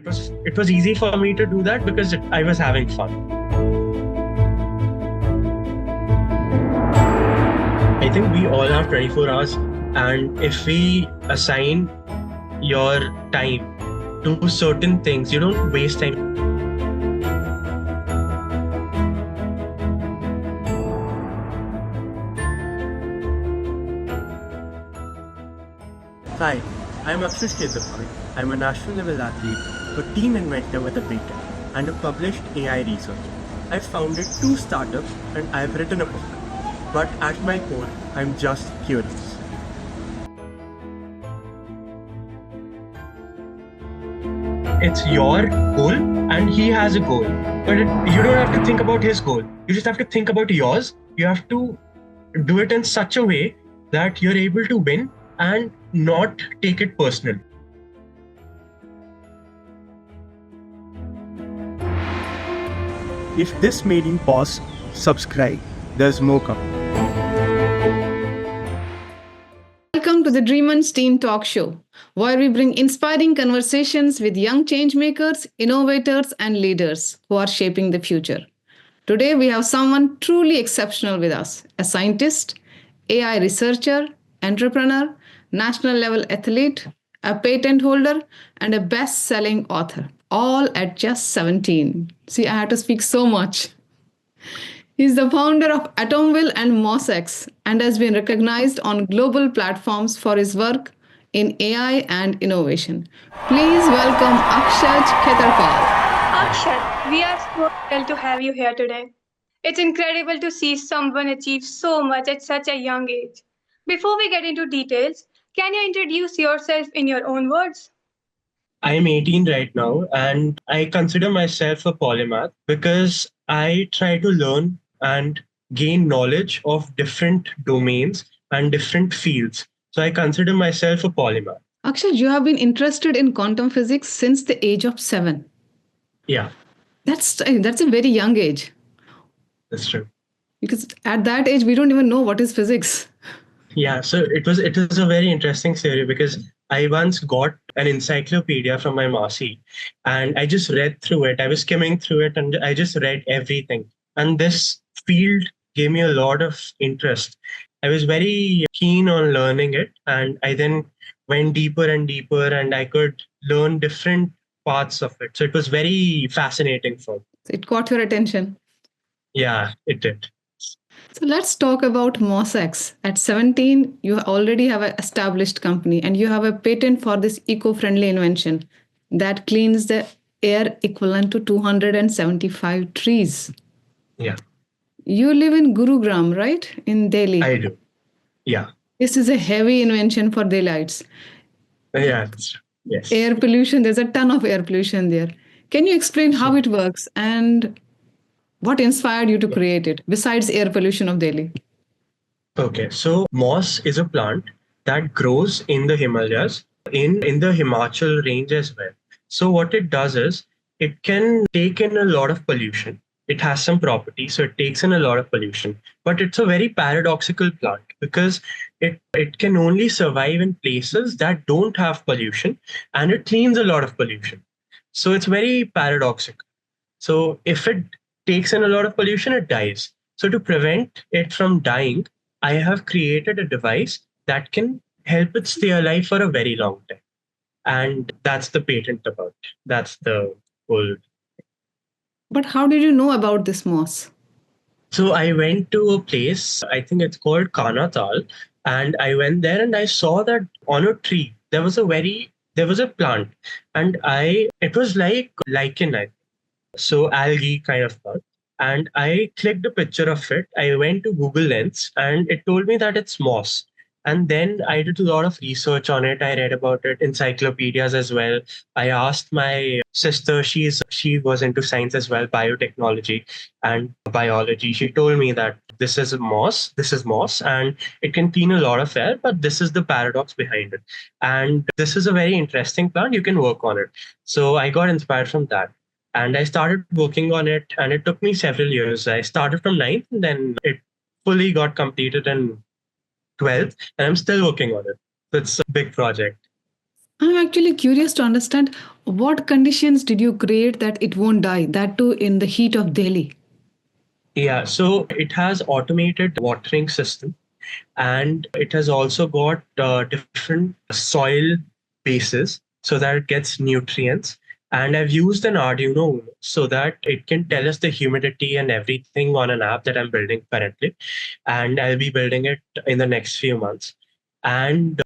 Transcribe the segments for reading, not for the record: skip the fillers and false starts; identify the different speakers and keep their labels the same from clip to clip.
Speaker 1: It was easy for me to do that because I was having fun. I think we all have 24 hours, and if we assign your time to certain things, you don't waste time.
Speaker 2: Hi, I'm Akshaj Khetarpal. I'm a national level athlete, a team inventor with a patent, and a published AI researcher. I've founded 2 startups and I've written a book. But at my core, I'm just curious.
Speaker 1: It's your goal and he has a goal. But you don't have to think about his goal. You just have to think about yours. You have to do it in such a way that you're able to win and not take it personal.
Speaker 2: If this made you pause, subscribe. There's more coming.
Speaker 3: Welcome to the Dreemen's Team Talk Show, where we bring inspiring conversations with young changemakers, innovators, and leaders who are shaping the future. Today, we have someone truly exceptional with us, a scientist, AI researcher, entrepreneur, national level athlete, a patent holder, and a best-selling author, all at just 17. See, I had to speak so much. He's the founder of Atomville and MOSX and has been recognized on global platforms for his work in AI and innovation. Please welcome Akshaj Khetarpal.
Speaker 4: Akshad, we are so thrilled to have you here today. It's incredible to see someone achieve so much at such a young age. Before we get into details, can you introduce yourself in your own words?
Speaker 1: I'm 18 right now, and I consider myself a polymath because I try to learn and gain knowledge of different domains and different fields. So I consider myself a polymath.
Speaker 3: Akshaj, you have been interested in quantum physics since the age of 7.
Speaker 1: Yeah,
Speaker 3: That's a very young age,
Speaker 1: that's true.
Speaker 3: because at that age we don't even know what is physics.
Speaker 1: Yeah, so it was a very interesting story because I once got an encyclopedia from my Masi and I just read through it. I was skimming through it and I just read everything. And this field gave me a lot of interest. I was very keen on learning it, and I then went deeper and deeper and I could learn different parts of it. So it was very fascinating for me.
Speaker 3: It caught your attention.
Speaker 1: Yeah, it did.
Speaker 3: So let's talk about MOSX. At 17, you already have an established company and you have a patent for this eco-friendly invention that cleans the air equivalent to 275 trees.
Speaker 1: Yeah,
Speaker 3: You live in Gurugram, right? In Delhi.
Speaker 1: I do. Yeah.
Speaker 3: This is a heavy invention for Delhiites.
Speaker 1: Yeah, that's true. Yes.
Speaker 3: Air pollution, there's a ton of air pollution there. Can you explain how it works and what inspired you to create it besides air pollution of Delhi?
Speaker 1: Okay, so moss is a plant that grows in the Himalayas, in the Himachal range as well. So what it does is it can take in a lot of pollution. It has some properties, so it takes in a lot of pollution. But it's a very paradoxical plant because it can only survive in places that don't have pollution, and it cleans a lot of pollution. So it's very paradoxical. So if it takes in a lot of pollution, it dies. So to prevent it from dying, I have created a device that can help it stay alive for a very long time. And that's the patent about. That's the whole.
Speaker 3: But how did you know about this moss?
Speaker 1: So I went to a place, I think it's called Kanatal, and I went there and I saw that on a tree there was a plant, and it was like lichen, so algae kind of plant. And I clicked a picture of it. I went to Google Lens and it told me that it's moss. And then I did a lot of research on it. I read about it, encyclopedias as well. I asked my sister, she was into science as well, biotechnology and biology. She told me that this is moss, and it can clean a lot of air, but this is the paradox behind it. And this is a very interesting plant. You can work on it. So I got inspired from that. And I started working on it, and it took me several years. I started from 9th, and then it fully got completed in 12th, and I'm still working on it. So it's a big project.
Speaker 3: I'm actually curious to understand what conditions did you create that it won't die? That too in the heat of Delhi.
Speaker 1: Yeah, so it has automated watering system, and it has also got different soil bases so that it gets nutrients. And I've used an Arduino Uno so that it can tell us the humidity and everything on an app that I'm building currently, and I'll be building it in the next few months. And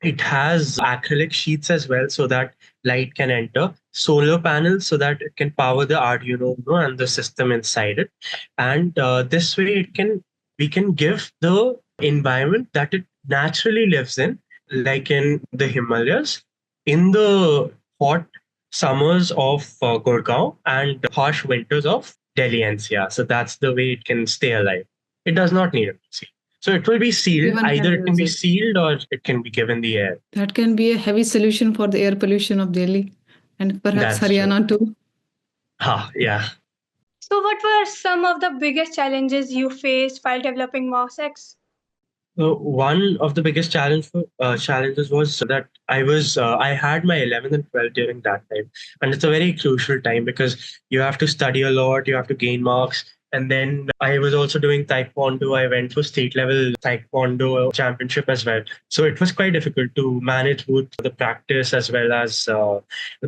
Speaker 1: it has acrylic sheets as well so that light can enter, solar panels so that it can power the Arduino Uno and the system inside it. And this way it can we can give the environment that it naturally lives in, like in the Himalayas, in the hot summers of Gurgaon and harsh winters of Delhi NCR. So that's the way it can stay alive. It does not need a PC. So it will be sealed.
Speaker 3: Everyone
Speaker 1: Either
Speaker 3: can
Speaker 1: it can
Speaker 3: use
Speaker 1: be
Speaker 3: it.
Speaker 1: sealed or it can be given the air.
Speaker 3: That can be a heavy solution for the air pollution of Delhi and perhaps
Speaker 1: That's true.
Speaker 3: Haryana too.
Speaker 1: Yeah.
Speaker 4: So, what were some of the biggest challenges you faced while developing Mouse X?
Speaker 1: So one of the biggest challenges was that I had my 11th and 12th during that time, and it's a very crucial time because you have to study a lot, you have to gain marks, and then I was also doing taekwondo. I went for state level taekwondo championship as well, so it was quite difficult to manage both the practice as well as the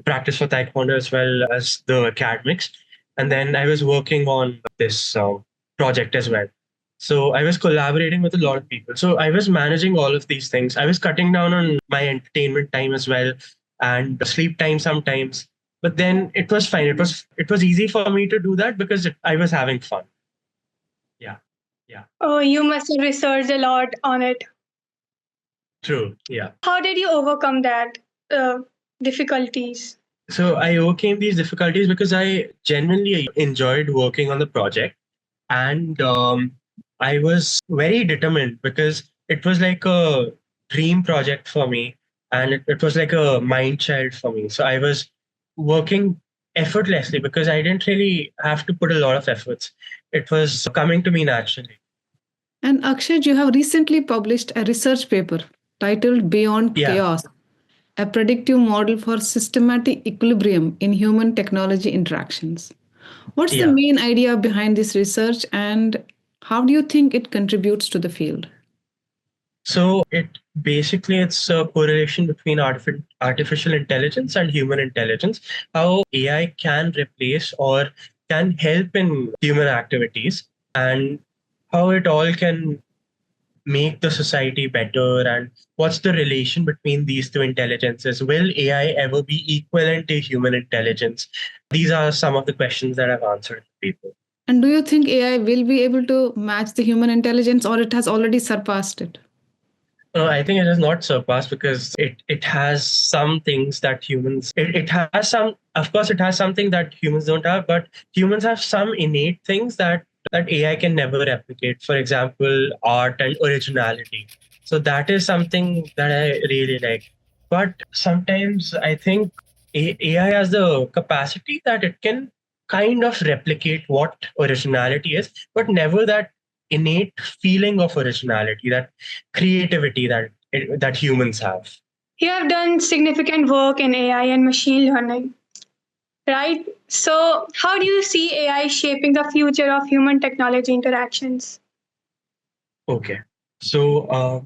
Speaker 1: practice for taekwondo as well as the academics, and then I was working on this project as well. So I was collaborating with a lot of people. So I was managing all of these things. I was cutting down on my entertainment time as well and sleep time sometimes. But then it was fine. It was easy for me to do that because I was having fun. Yeah. Yeah.
Speaker 4: Oh, you must have researched a lot on it.
Speaker 1: True. Yeah.
Speaker 4: How did you overcome that difficulties?
Speaker 1: So I overcame these difficulties because I genuinely enjoyed working on the project. And I was very determined because it was like a dream project for me, and it was like a mind child for me. So I was working effortlessly because I didn't really have to put a lot of efforts. It was coming to me naturally.
Speaker 3: And Akshaj, you have recently published a research paper titled Beyond
Speaker 1: Yeah.
Speaker 3: Chaos, a predictive model for systematic equilibrium in human technology interactions. What's the
Speaker 1: Yeah.
Speaker 3: main idea behind this research and how do you think it contributes to the field?
Speaker 1: So it's a correlation between artificial intelligence and human intelligence. How AI can replace or can help in human activities, and how it all can make the society better, and what's the relation between these two intelligences. Will AI ever be equivalent to human intelligence? These are some of the questions that I've answered to people.
Speaker 3: And do you think AI will be able to match the human intelligence or it has already surpassed it?
Speaker 1: I think it has not surpassed because it has some things that it has some, of course it has something that humans don't have, but humans have some innate things that AI can never replicate. For example, art and originality. So that is something that I really like. But sometimes I think AI has the capacity that it can kind of replicate what originality is, but never that innate feeling of originality, that creativity that humans have.
Speaker 4: You have done significant work in AI and machine learning, right? So, how do you see AI shaping the future of human technology interactions?
Speaker 1: Okay. So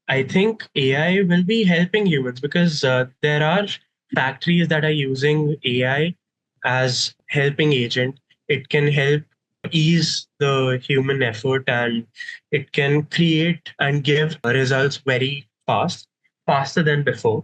Speaker 1: I think AI will be helping humans because there are factories that are using AI as helping agent. It can help ease the human effort, and it can create and give results very fast, faster than before.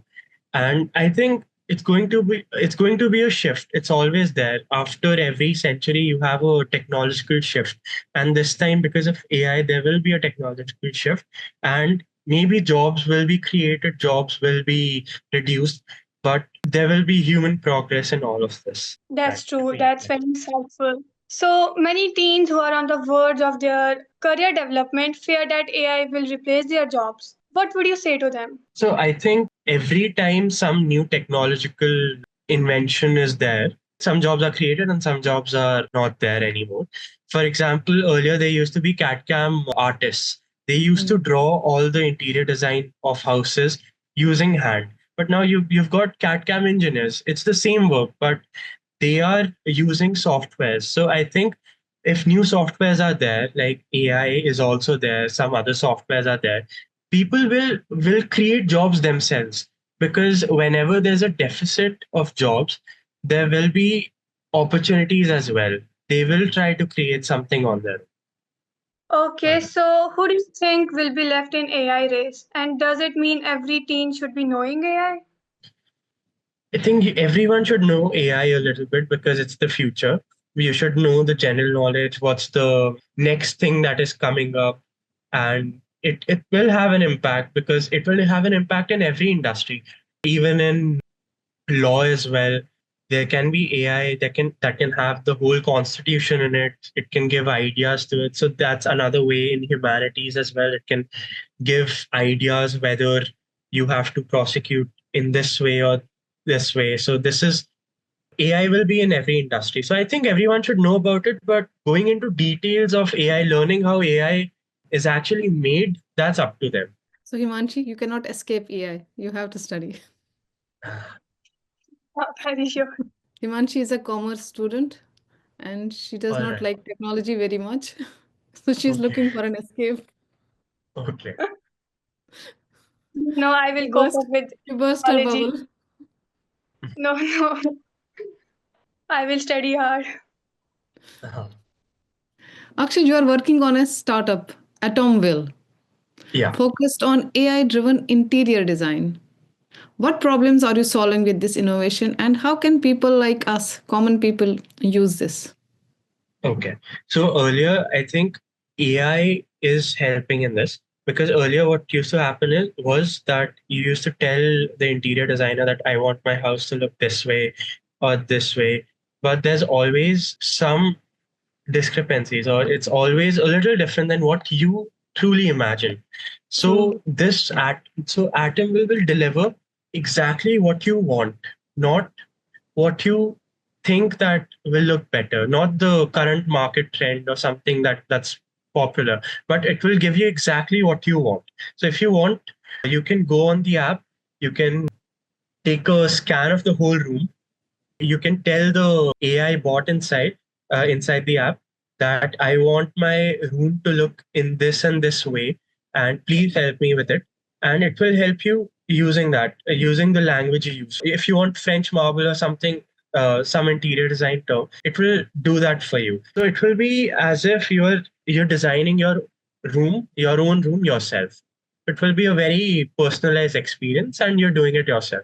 Speaker 1: And I think it's going to be a shift. It's always there. After every century you have a technological shift, and this time because of AI there will be a technological shift, and maybe jobs will be created, jobs will be reduced, but there will be human progress in all of this.
Speaker 4: That's
Speaker 1: That
Speaker 4: true.
Speaker 1: we
Speaker 4: That's
Speaker 1: expect.
Speaker 4: very insightful. So, many teens who are on the verge of their career development fear that AI will replace their jobs. What would you say to them?
Speaker 1: So I think every time some new technological invention is there, some jobs are created and some jobs are not there anymore. For example, earlier there used to be CAD CAM artists. They used to
Speaker 3: Mm.
Speaker 1: draw all the interior design of houses using hand. But now you've got CAD CAM engineers. It's the same work, but they are using softwares. So I think if new softwares are there, like AI is also there, some other softwares are there, people will create jobs themselves, because whenever there's a deficit of jobs, there will be opportunities as well. They will try to create something on there.
Speaker 4: Okay, so who do you think will be left in AI race? And does it mean every teen should be knowing AI?
Speaker 1: I think everyone should know AI a little bit because it's the future. You should know the general knowledge, what's the next thing that is coming up. And it will have an impact, because it will have an impact in every industry, even in law as well. There can be AI that can have the whole constitution in it. It can give ideas to it. So that's another way in humanities as well. It can give ideas whether you have to prosecute in this way or this way. So this is AI will be in every industry. So I think everyone should know about it, but going into details of AI, learning how AI is actually made, that's up to them.
Speaker 3: So Himanshi, you cannot escape AI. You have to study.
Speaker 4: Not very sure.
Speaker 3: Himanshi is a commerce student and she does
Speaker 1: All
Speaker 3: not
Speaker 1: right.
Speaker 3: like technology very much. So she's
Speaker 1: Okay.
Speaker 3: looking for an escape.
Speaker 1: Okay.
Speaker 4: No, I will
Speaker 3: She
Speaker 4: cope
Speaker 3: burst,
Speaker 4: up with
Speaker 3: she burst her
Speaker 4: technology.
Speaker 3: bubble.
Speaker 4: No, no, I will study hard.
Speaker 1: Uh-huh.
Speaker 3: Akshaj, you are working on a startup, Atomville,
Speaker 1: Yeah.
Speaker 3: focused on AI driven interior design. What problems are you solving with this innovation, and how can people like us, common people, use this?
Speaker 1: Okay. So earlier, I think AI is helping in this, because earlier what used to happen was that you used to tell the interior designer that I want my house to look this way or this way, but there's always some discrepancies, or it's always a little different than what you truly imagine.
Speaker 3: True.
Speaker 1: So Atom will deliver exactly what you want, not what you think that will look better, not the current market trend or something that's popular, but it will give you exactly what you want. So if you want, you can go on the app, you can take a scan of the whole room, you can tell the AI bot inside the app that I want my room to look in this and this way, and please help me with it. And it will help you using that, using the language you use. If you want French marble or something, some interior design term, it will do that for you. So it will be as if you're designing your own room yourself. It will be a very personalized experience, and you're doing it yourself.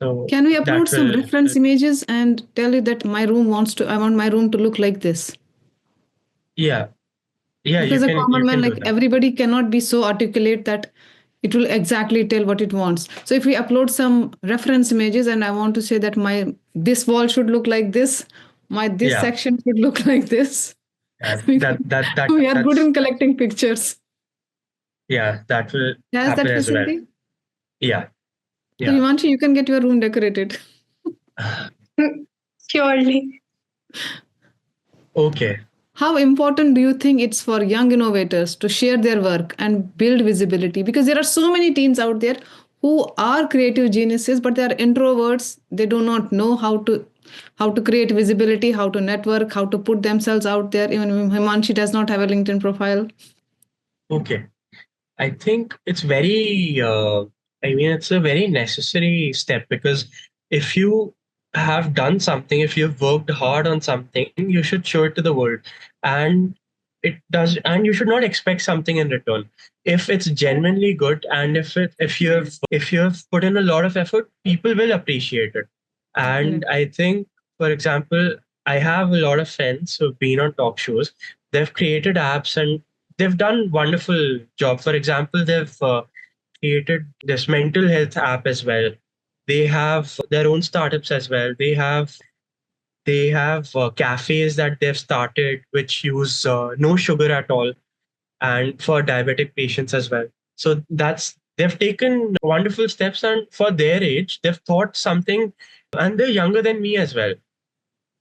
Speaker 1: So
Speaker 3: Can we upload
Speaker 1: that
Speaker 3: some
Speaker 1: will
Speaker 3: reference images and tell it that I want my room to look like this?
Speaker 1: Yeah, yeah,
Speaker 3: Because a
Speaker 1: you
Speaker 3: common man,
Speaker 1: can do
Speaker 3: like
Speaker 1: that.
Speaker 3: everybody, cannot be so articulate that it will exactly tell what it wants. So if we upload some reference images and I want to say that my this wall should look like my this
Speaker 1: Yeah,
Speaker 3: section should look like this.
Speaker 1: yeah,
Speaker 3: we we are good
Speaker 1: that's
Speaker 3: in collecting pictures.
Speaker 1: yeah, that will
Speaker 3: Has
Speaker 1: happen
Speaker 3: that
Speaker 1: as well.
Speaker 3: facility?
Speaker 1: Yeah,
Speaker 3: So
Speaker 1: yeah.
Speaker 3: Himanshi, you can get your room decorated.
Speaker 4: Surely.
Speaker 1: Okay.
Speaker 3: How important do you think it's for young innovators to share their work and build visibility? Because there are so many teens out there who are creative geniuses, but they are introverts. They do not know how to create visibility, how to network, how to put themselves out there. Even Himanshi does not have a LinkedIn profile.
Speaker 1: Okay. I think it's very, I mean, it's a very necessary step, because if you have done something, if you've worked hard on something, you should show it to the world. And and you should not expect something in return. If it's genuinely good, and if you have put in a lot of effort, people will appreciate it. And
Speaker 3: Definitely.
Speaker 1: I think, for example, I have a lot of friends who've been on talk shows. They've created apps and they've done wonderful job. For example, they've created this mental health app as well. They have their own startups as well. They have cafes that they've started which use no sugar at all, and for diabetic patients as well. So they've taken wonderful steps, and for their age, they've thought something, and they're younger than me as well.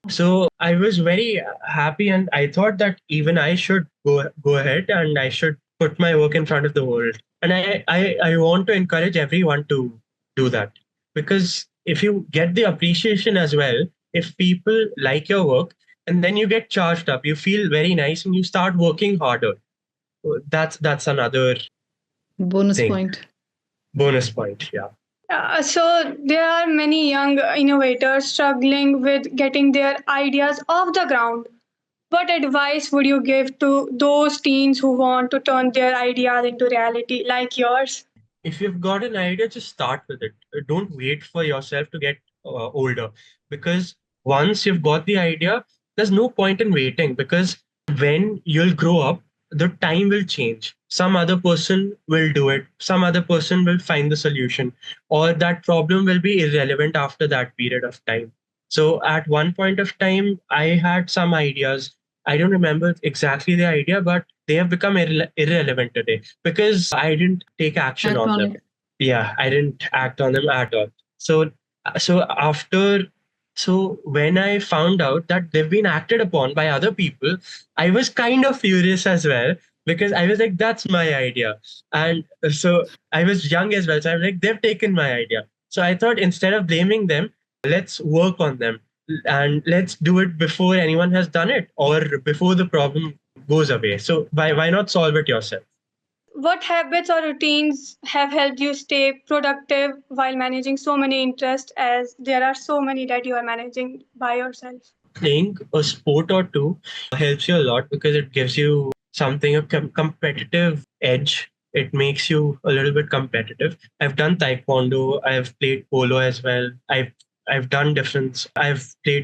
Speaker 1: So I was very happy, and I thought that even I should go ahead and I should put my work in front of the world. And I want to encourage everyone to do that. Because if you get the appreciation as well, if people like your work, and then you get charged up, you feel very nice and you start working harder. That's another
Speaker 3: Bonus
Speaker 1: thing.
Speaker 3: point.
Speaker 1: Bonus point, yeah.
Speaker 4: So there are many young innovators struggling with getting their ideas off the ground. What advice would you give to those teens who want to turn their ideas into reality, like yours?
Speaker 1: If you've got an idea, just start with it. Don't wait for yourself to get older, because once you've got the idea, there's no point in waiting, because when you'll grow up, the time will change. Some other person will do it, some other person will find the solution, or that problem will be irrelevant after that period of time. So at one point of time, I had some ideas. I don't remember exactly the idea, but they have become irrelevant today because I didn't take action
Speaker 3: Act
Speaker 1: on
Speaker 3: on
Speaker 1: them.
Speaker 3: it.
Speaker 1: Yeah, I didn't act on them at all. So, so after, so when I found out that they've been acted upon by other people, I was kind of furious as well, because I was like, that's my idea. And so I was young as well. So I'm like, they've taken my idea. So I thought, instead of blaming them, let's work on them and let's do it before anyone has done it or before the problem goes away. So why not solve it yourself?
Speaker 4: What habits or routines have helped you stay productive while managing so many interests, as there are so many that you are managing by yourself?
Speaker 1: Playing a sport or two helps you a lot, because it gives you something, a competitive edge. It makes you a little bit competitive. I've done taekwondo, I've played polo as well. I've played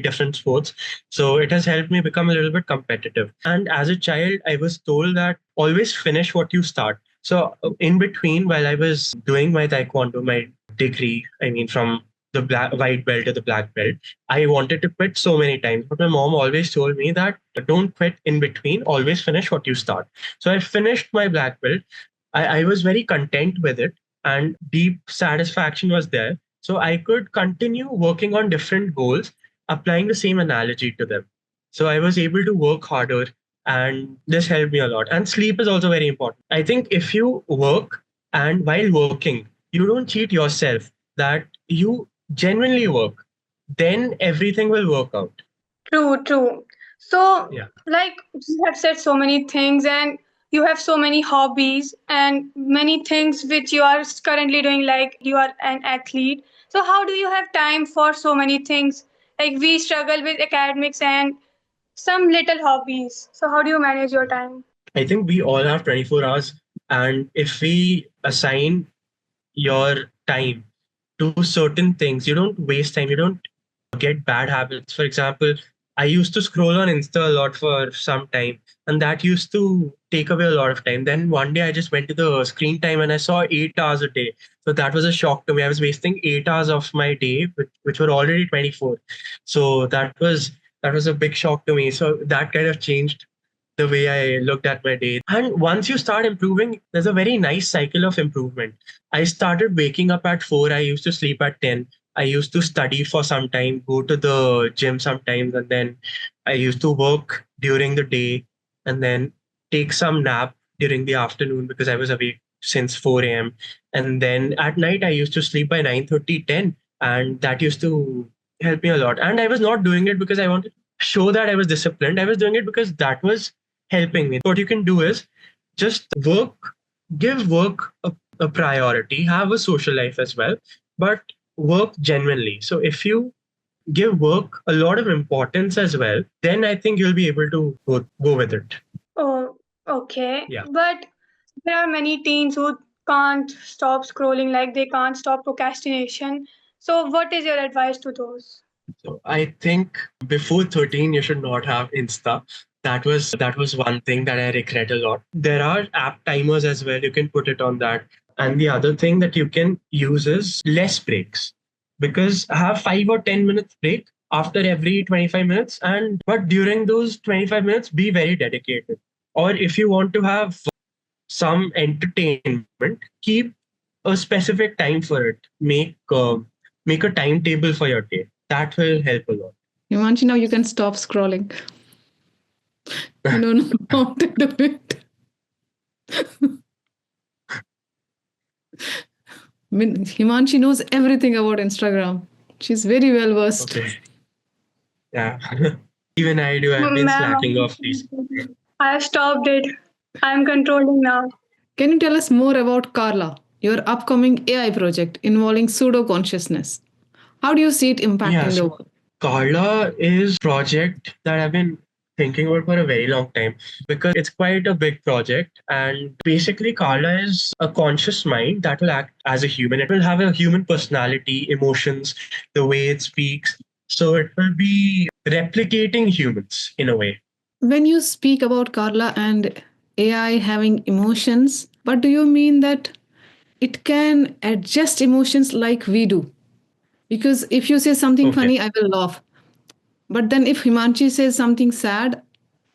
Speaker 1: different sports. So it has helped me become a little bit competitive. And as a child, I was told that always finish what you start. So in between, while I was doing my taekwondo, my degree, I mean, from the white belt to the black belt, I wanted to quit so many times, but my mom always told me that don't quit in between, always finish what you start. So I finished my black belt. I was very content with it, and deep satisfaction was there. So I could continue working on different goals, applying the same analogy to them. So I was able to work harder, and this helped me a lot. And sleep is also very important. I think if you work and while working, you don't cheat yourself, that you genuinely work, then everything will work out.
Speaker 4: True, true. So,
Speaker 1: Yeah.
Speaker 4: like you have said so many things, and you have so many hobbies and many things which you are currently doing, like you are an athlete. So, how do you have time for so many things? Like we struggle with academics and some little hobbies. So, how do you manage your time?
Speaker 1: I think we all have 24 hours. And if we assign your time to certain things, you don't waste time, you don't get bad habits. For example, I used to scroll on Insta a lot for some time, and that used to take away a lot of time. Then one day I just went to the screen time and I saw 8 hours a day. So that was a shock to me. I was wasting 8 hours of my day, which were already 24. So that was a big shock to me. So that kind of changed the way I looked at my day. And once you start improving, there's a very nice cycle of improvement. I started waking up at 4. I used to sleep at 10. I used to study for some time, go to the gym sometimes, and then I used to work during the day and then take some nap during the afternoon because I was awake since 4 a.m. And then at night, I used to sleep by 9:30, 10, and that used to help me a lot. And I was not doing it because I wanted to show that I was disciplined. I was doing it because that was helping me. What you can do is just give work a priority, have a social life as well, but work genuinely. So if you give work a lot of importance as well, then I think you'll be able to go with it.
Speaker 4: Oh, okay.
Speaker 1: Yeah.
Speaker 4: But there are many teens who can't stop scrolling, like they can't stop procrastination. So, what is your advice to those?
Speaker 1: So I think before 13, you should not have Insta. That was one thing that I regret a lot. There are app timers as well. You can put it on that. And the other thing that you can use is less breaks, because have 5 or 10 minutes break after every 25 minutes. And but during those 25 minutes, be very dedicated. Or if you want to have some entertainment, keep a specific time for it. Make a timetable for your day. That will help a lot.
Speaker 3: Himanshi, now you can stop scrolling. You don't know how to do it. mean, Himanshi knows everything about Instagram. She's very well versed.
Speaker 1: Okay. Yeah. Even I do. I've been
Speaker 4: Ma'am,
Speaker 1: slacking off these.
Speaker 4: I have stopped it. I am controlling now.
Speaker 3: Can you tell us more about Carla, your upcoming AI project involving pseudo consciousness? How do you see it
Speaker 1: Yeah.
Speaker 3: impacting the
Speaker 1: So
Speaker 3: world?
Speaker 1: Carla is project that I've been thinking about for a very long time because it's quite a big project. And basically, Carla is a conscious mind that will act as a human. It will have a human personality, emotions, the way it speaks. So it will be replicating humans in a way.
Speaker 3: When you speak about Carla and AI having emotions, but do you mean that it can adjust emotions like we do? Because if you say something
Speaker 1: Okay.
Speaker 3: funny, I will laugh. But then if Himanshi says something sad,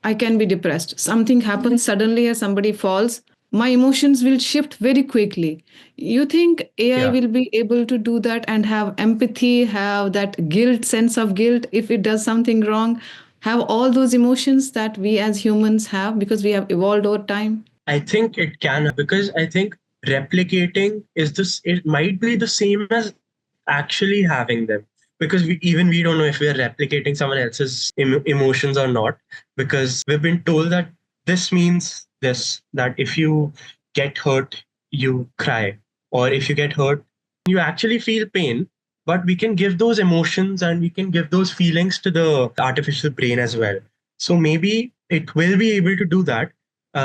Speaker 3: I can be depressed. Something happens suddenly or somebody falls, my emotions will shift very quickly. You think AI
Speaker 1: Yeah.
Speaker 3: will be able to do that and have empathy, have that guilt, sense of guilt if it does something wrong, have all those emotions that we as humans have because we have evolved over time?
Speaker 1: I think it can because I think replicating is this, it might be the same as actually having them because we don't know if we are replicating someone else's emotions or not because we've been told that this means this, that if you get hurt you cry, or if you get hurt you actually feel pain, but we can give those emotions and we can give those feelings to the artificial brain as well. So maybe it will be able to do that,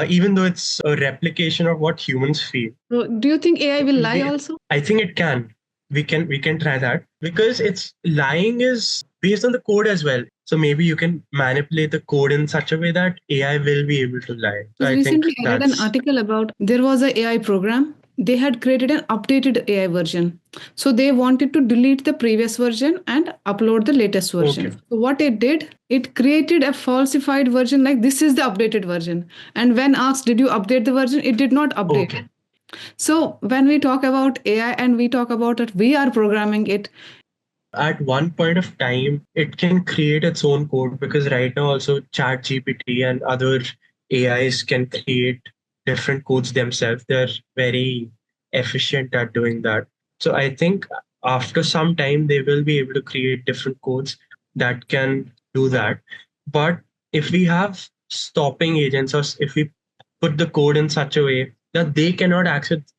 Speaker 1: even though it's a replication of what humans feel.
Speaker 3: So do you think AI will lie
Speaker 1: We,
Speaker 3: also?
Speaker 1: I think it can. We can try that because it's lying is based on the code as well. So maybe you can manipulate the code in such a way that AI will be able to lie. So
Speaker 3: Because
Speaker 1: I think
Speaker 3: recently I read an
Speaker 1: that's
Speaker 3: article about there was a AI program. They had created an updated AI version. So they wanted to delete the previous version and upload the latest
Speaker 1: okay.
Speaker 3: version. So what it did, it created a falsified version like this is the updated version. And when asked, did you update the version? It did not update.
Speaker 1: Okay.
Speaker 3: So when we talk about AI and we talk about that we are programming it,
Speaker 1: At one point of time, it can create its own code because right now also Chat GPT and other AIs can create different codes themselves. They're very efficient at doing that. So I think after some time they will be able to create different codes that can do that. But if we have stopping agents, or if we put the code in such a way that they cannot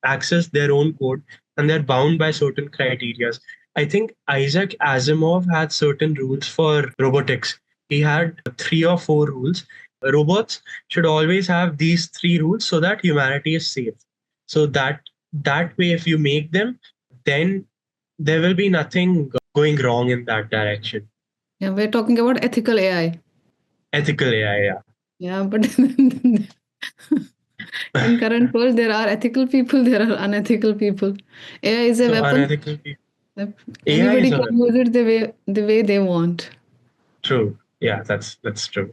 Speaker 1: access their own code and they're bound by certain criteria. I think Isaac Asimov had certain rules for robotics. He had 3 or 4 rules. Robots should always have these 3 rules so that humanity is safe. So that way, if you make them, then there will be nothing going wrong in that direction.
Speaker 3: yeah, we're talking about ethical AI.
Speaker 1: Ethical AI, yeah.
Speaker 3: Yeah, but in current world there are ethical people, there are unethical people. AI is a
Speaker 1: So
Speaker 3: weapon.
Speaker 1: unethical people.
Speaker 3: Yep.
Speaker 1: AI
Speaker 3: Anybody
Speaker 1: is a
Speaker 3: can
Speaker 1: weapon.
Speaker 3: use it the way they want.
Speaker 1: True. Yeah, that's true.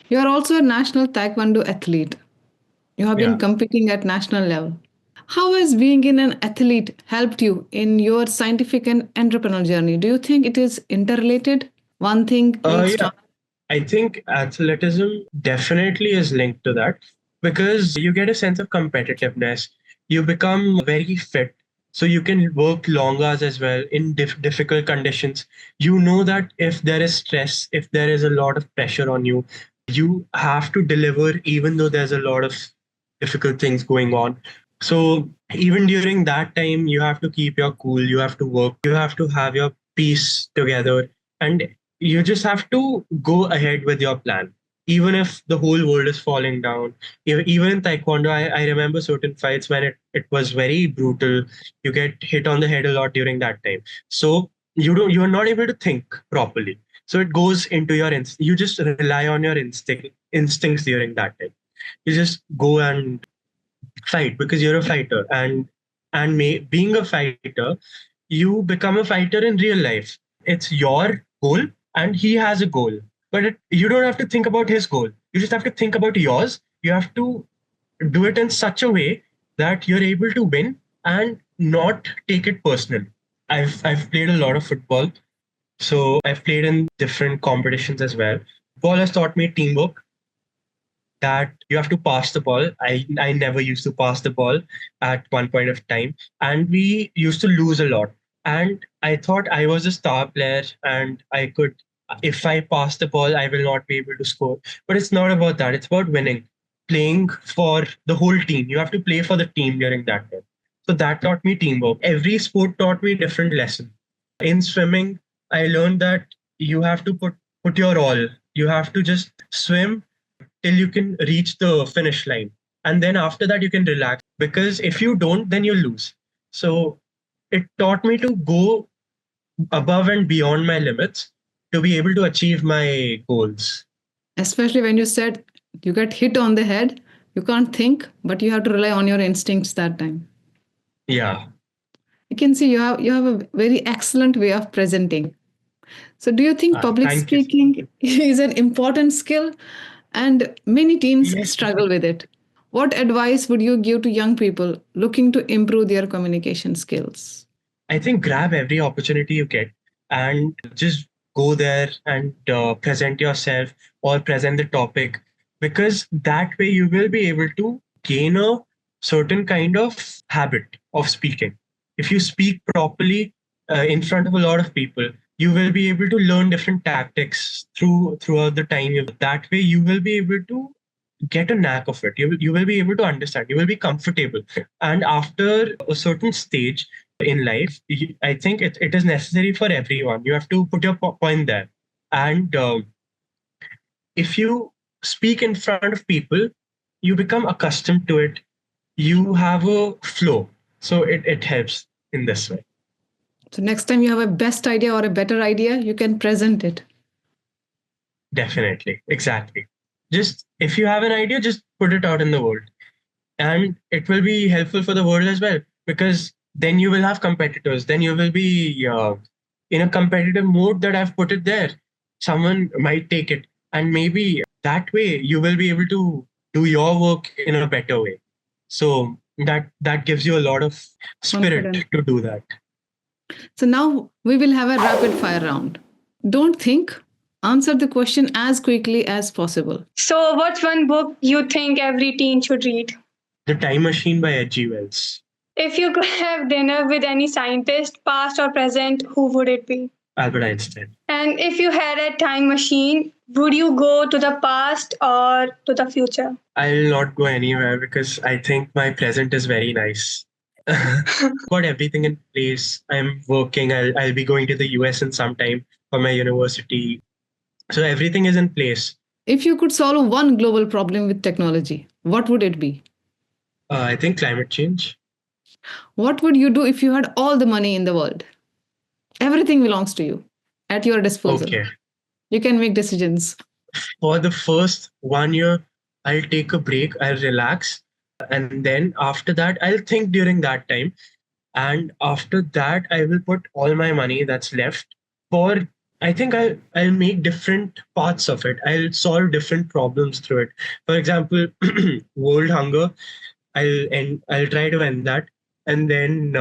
Speaker 3: You are also a national taekwondo athlete. You have been
Speaker 1: Yeah.
Speaker 3: competing at national level. How has being in an athlete helped you in your scientific and entrepreneurial journey? Do you think it is interrelated? One thing leads
Speaker 1: Yeah.
Speaker 3: to
Speaker 1: I think athleticism definitely is linked to that because you get a sense of competitiveness. You become very fit. So you can work long hours as well in difficult conditions. You know that if there is stress, if there is a lot of pressure on you, you have to deliver even though there's a lot of difficult things going on. So even during that time, you have to keep your cool, you have to work, you have to have your peace together. And you just have to go ahead with your plan even if the whole world is falling down. Even in taekwondo, I remember certain fights when it was very brutal. You get hit on the head a lot during that time, so you're not able to think properly. So it goes into your you just rely on your instincts during that time. You just go and fight because you're a fighter, and being a fighter, you become a fighter in real life. It's your goal and he has a goal, but you don't have to think about his goal, you just have to think about yours. You have to do it in such a way that you're able to win and not take it personal. I've played a lot of football, so I've played in different competitions as well. Football has taught me teamwork. that you have to pass the ball. I never used to pass the ball at one point of time, and we used to lose a lot. And I thought I was a star player and I could, if I pass the ball, I will not be able to score. But it's not about that. It's about winning, playing for the whole team. You have to play for the team during that time. So that taught me teamwork. Every sport taught me different lesson. In swimming, I learned that you have to put your all. You have to just swim till you can reach the finish line. And then after that, you can relax. Because if you don't, then you lose. So it taught me to go above and beyond my limits to be able to achieve my goals.
Speaker 3: Especially when you said you get hit on the head, you can't think, but you have to rely on your instincts that time.
Speaker 1: Yeah.
Speaker 3: You can see you have a very excellent way of presenting. So do you think public
Speaker 1: Thank you.
Speaker 3: speaking is an important skill and many teens
Speaker 1: Yes.
Speaker 3: struggle with it? What advice would you give to young people looking to improve their communication skills?
Speaker 1: I think grab every opportunity you get and just go there and present yourself or present the topic, because that way you will be able to gain a certain kind of habit of speaking. If you speak properly in front of a lot of people, you will be able to learn different tactics throughout the time. That way you will be able to get a knack of it. You will be able to understand. You will be comfortable. And after a certain stage in life, I think it is necessary for everyone. You have to put your point there. And if you speak in front of people, you become accustomed to it. You have a flow. So it helps in this way.
Speaker 3: So next time you have a best idea or a better idea, you can present it.
Speaker 1: Definitely. Exactly. Just if you have an idea, just put it out in the world. And it will be helpful for the world as well, because then you will have competitors. Then you will be in a competitive mode that I've put it there. Someone might take it. And maybe that way you will be able to do your work in a better way. So that gives you a lot of spirit
Speaker 3: Confident.
Speaker 1: to do that.
Speaker 3: So now we will have a rapid fire round. Don't think, answer the question as quickly as possible.
Speaker 4: So, what's one book you think every teen should read?
Speaker 1: The Time Machine by H.G. Wells.
Speaker 4: If you could have dinner with any scientist, past or present, who would it be?
Speaker 1: Albert Einstein.
Speaker 4: And if you had a time machine, would you go to the past or to the future?
Speaker 1: I'll not go anywhere because I think my present is very nice. Got everything in place. I'm working. I'll be going to the US in some time for my university. So everything is in place.
Speaker 3: If you could solve one global problem with technology, what would it be?
Speaker 1: I think climate change.
Speaker 3: What would you do if you had all the money in the world? Everything belongs to you at your disposal.
Speaker 1: Okay.
Speaker 3: You can make decisions.
Speaker 1: For the first 1 year, I'll take a break. I'll relax. And then after that, I'll think during that time. And after that, I will put all my money that's left for, I think I'll make different parts of it. I'll solve different problems through it. For example, world hunger, I'll try to end that. And then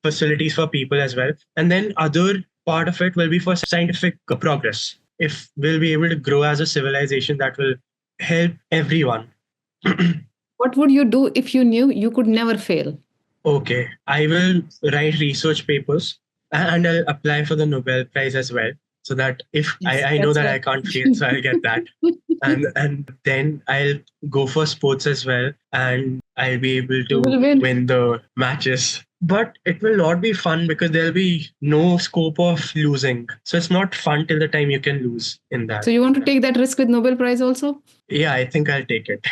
Speaker 1: facilities for people as well. And then other part of it will be for scientific progress. If we'll be able to grow as a civilization, that will help everyone.
Speaker 3: What would you do if you knew you could never fail?
Speaker 1: Okay, I will write research papers and I'll apply for the Nobel Prize as well. So that if
Speaker 3: Yes,
Speaker 1: I know
Speaker 3: that's
Speaker 1: that I
Speaker 3: right.
Speaker 1: can't fail, so I'll get that. And then I'll go for sports as well, and I'll be able to
Speaker 3: You will win.
Speaker 1: win the matches. But it will not be fun because there'll be no scope of losing. So it's not fun till the time you can lose in that.
Speaker 3: So you want to take that risk with Nobel Prize also?
Speaker 1: Yeah, I think I'll take it.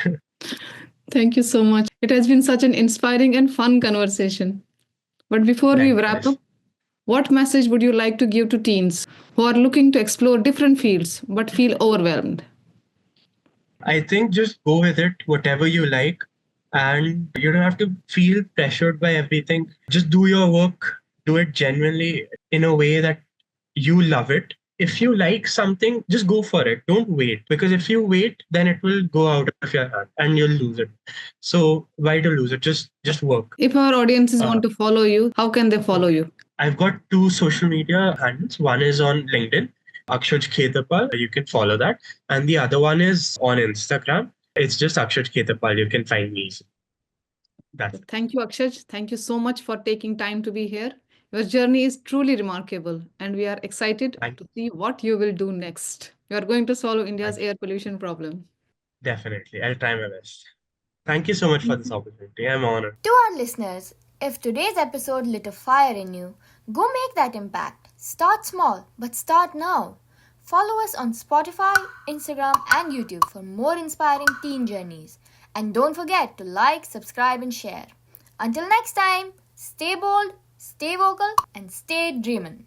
Speaker 3: Thank you so much. It has been such an inspiring and fun conversation. But before we wrap
Speaker 1: Likewise.
Speaker 3: up, what message would you like to give to teens who are looking to explore different fields but feel overwhelmed?
Speaker 1: I think just go with it, whatever you like, and you don't have to feel pressured by everything. Just do your work, do it genuinely in a way that you love it. If you like something, just go for it. Don't wait, because if you wait, then it will go out of your hand and you'll lose it. So why to lose it? Just work.
Speaker 3: If our audiences
Speaker 1: Uh,
Speaker 3: want to follow you, how can they follow you?
Speaker 1: I've got 2 social media handles. One is on LinkedIn, Akshaj Khetarpal. You can follow that. And the other one is on Instagram. It's just Akshaj Khetarpal. You can find me. That's it.
Speaker 3: Thank you, Akshaj. Thank you so much for taking time to be here. Your journey is truly remarkable, and we are excited
Speaker 1: Thank,
Speaker 3: to see what you will do next. You are going to solve India's
Speaker 1: thank you.
Speaker 3: air pollution problem.
Speaker 1: Definitely. I'll try my best. Thank you so much for this opportunity. I'm honored.
Speaker 5: To our listeners, if today's episode lit a fire in you, go make that impact. Start small, but start now. Follow us on Spotify, Instagram, and YouTube for more inspiring teen journeys. And don't forget to like, subscribe, and share. Until next time, stay bold, stay vocal, and stay dreamin'.